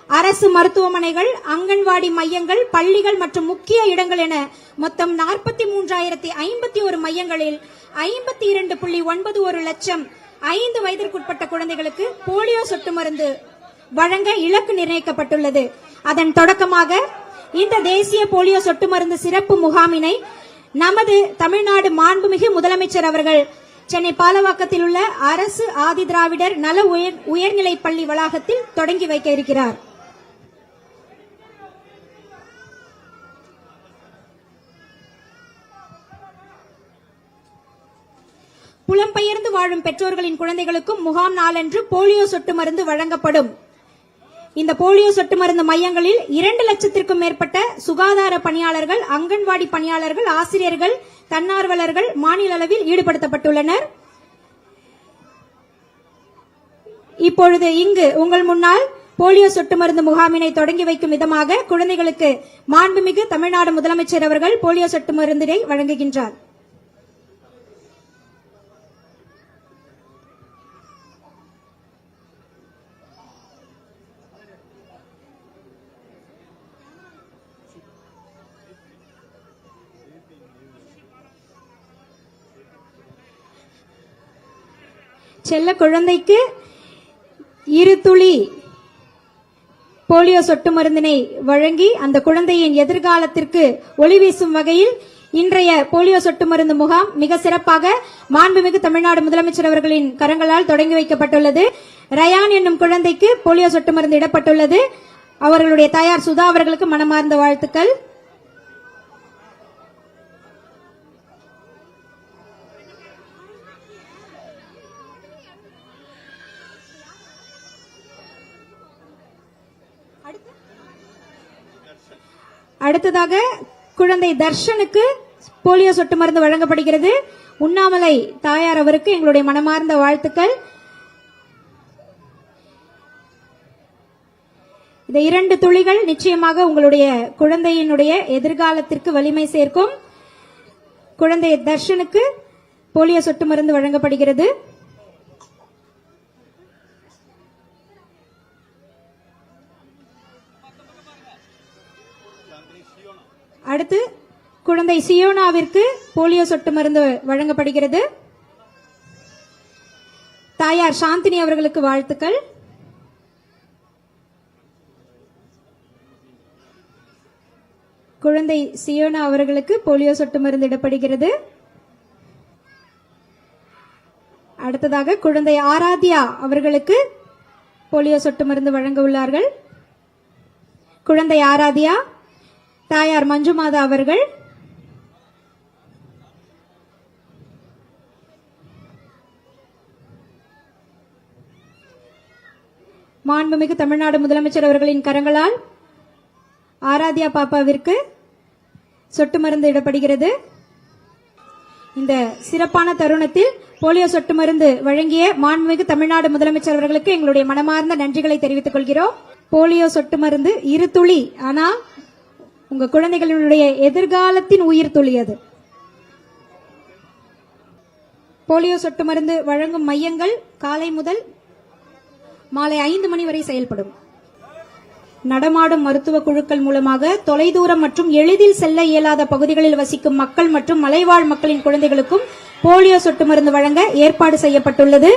அரசு மருத்துவமனைகள், அங்கன்வாடி மையங்கள், பள்ளிகள் மற்றும் முக்கிய இடங்கள் என மொத்தம் 43,051 மையங்களில் 52.91 லட்சம் 5 வயதிற்குட்பட்ட குழந்தைகளுக்கு போலியோ சொட்டு மருந்து வழங்க இலக்கு நிர்ணயிக்கப்பட்டுள்ளது. அதன் தொடக்கமாக இந்த தேசிய போலியோ சொட்டு மருந்து சிறப்பு முகாமினை நமது தமிழ்நாடு மாண்புமிகு முதலமைச்சர் அவர்கள் சென்னை பாலவாக்கத்தில் உள்ள அரசு ஆதிதிராவிடர் நல உயர்நிலைப் பள்ளி வளாகத்தில் தொடங்கி வைக்க இருக்கிறார். புலம்பெயர்ந்து வாழும் பெற்றோர்களின் குழந்தைகளுக்கும் முகாம் நாளன்று போலியோ சொட்டு மருந்து வழங்கப்படும். இந்த போலியோ சொட்டு மருந்து மையங்களில் 2 லட்சத்திற்கும் மேற்பட்ட சுகாதார பணியாளர்கள், அங்கன்வாடி பணியாளர்கள், ஆசிரியர்கள், தன்னார்வலர்கள் மாநில அளவில் ஈடுபடுத்தப்பட்டுள்ளனர். இப்பொழுது இங்கு உங்கள் முன்னால் போலியோ சொட்டு மருந்து முகாமினை தொடங்கி வைக்கும் விதமாக குழந்தைகளுக்கு மாண்புமிகு தமிழ்நாடு முதலமைச்சர் அவர்கள் போலியோ சொட்டு மருந்தினை வழங்குகின்றார். செல்ல குழந்தைக்கு 2 துளி போலியோ சொட்டு மருந்தினை வழங்கி அந்த குழந்தையின் எதிர்காலத்திற்கு ஒளி வீசும் வகையில் இன்றைய போலியோ சொட்டு மருந்து முகாம் மிக சிறப்பாக மாண்புமிகு தமிழ்நாடு முதலமைச்சர் அவர்களின் கரங்களால் தொடங்கி வைக்கப்பட்டுள்ளது. ரயான் என்னும் குழந்தைக்கு போலியோ சொட்டு மருந்து இடப்பட்டுள்ளது. அவர்களுடைய தாயார் சுதா அவர்களுக்கு மனமார்ந்த வாழ்த்துக்கள். அடுத்ததாக குழந்தை தர்ஷனுக்கு போலியோ சொட்டு மருந்து வழங்கப்படுகிறது. உண்ணாமலை தாயார் அவருக்கு எங்களுடைய மனமார்ந்த வாழ்த்துக்கள். இந்த 2 துளிகள் நிச்சயமாக உங்களுடைய குழந்தையினுடைய எதிர்காலத்திற்கு வலிமை சேர்க்கும். குழந்தை தர்ஷனுக்கு போலியோ சொட்டு மருந்து வழங்கப்படுகிறது. அடுத்து குழந்தை சியோனாவிற்கு போலியோ சொட்டு மருந்து வழங்கப்படுகிறது. தாயார் சாந்தினி அவர்களுக்கு வாழ்த்துக்கள். குழந்தை சியோனா அவர்களுக்கு போலியோ சொட்டு மருந்து இடப்படுகிறது. அடுத்ததாக குழந்தை ஆராத்யா அவர்களுக்கு போலியோ சொட்டு மருந்து வழங்க உள்ளார்கள். குழந்தை ஆராத்யா, தாயார் மஞ்சுமாதா அவர்கள். மாண்புமிகு தமிழ்நாடு முதலமைச்சர் அவர்களின் கரங்களால் ஆராத்யா பாப்பாவிற்கு சொட்டு மருந்து இடப்படுகிறது. இந்த சிறப்பான தருணத்தில் போலியோ சொட்டு மருந்து வழங்கிய மாண்புமிகு தமிழ்நாடு முதலமைச்சர் அவர்களுக்கு எங்களுடைய மனமார்ந்த நன்றிகளை தெரிவித்துக் கொள்கிறோம். போலியோ சொட்டு மருந்து 2 துளி, ஆனா உங்க குழந்தைகளுடைய எதிர்காலத்தின் உயிர் துளி அது. போலியோ சொட்டு மருந்து வழங்கும் மையங்கள் காலை முதல் மாலை 5 மணி வரை செயல்படும். நடமாடும் மருத்துவ குழுக்கள் மூலமாக தொலைதூரம் மற்றும் எளிதில் செல்ல இயலாத பகுதிகளில் வசிக்கும் மக்கள் மற்றும் மலைவாழ் மக்களின் குழந்தைகளுக்கும் போலியோ சொட்டு மருந்து வழங்க ஏற்பாடு செய்யப்பட்டுள்ளது.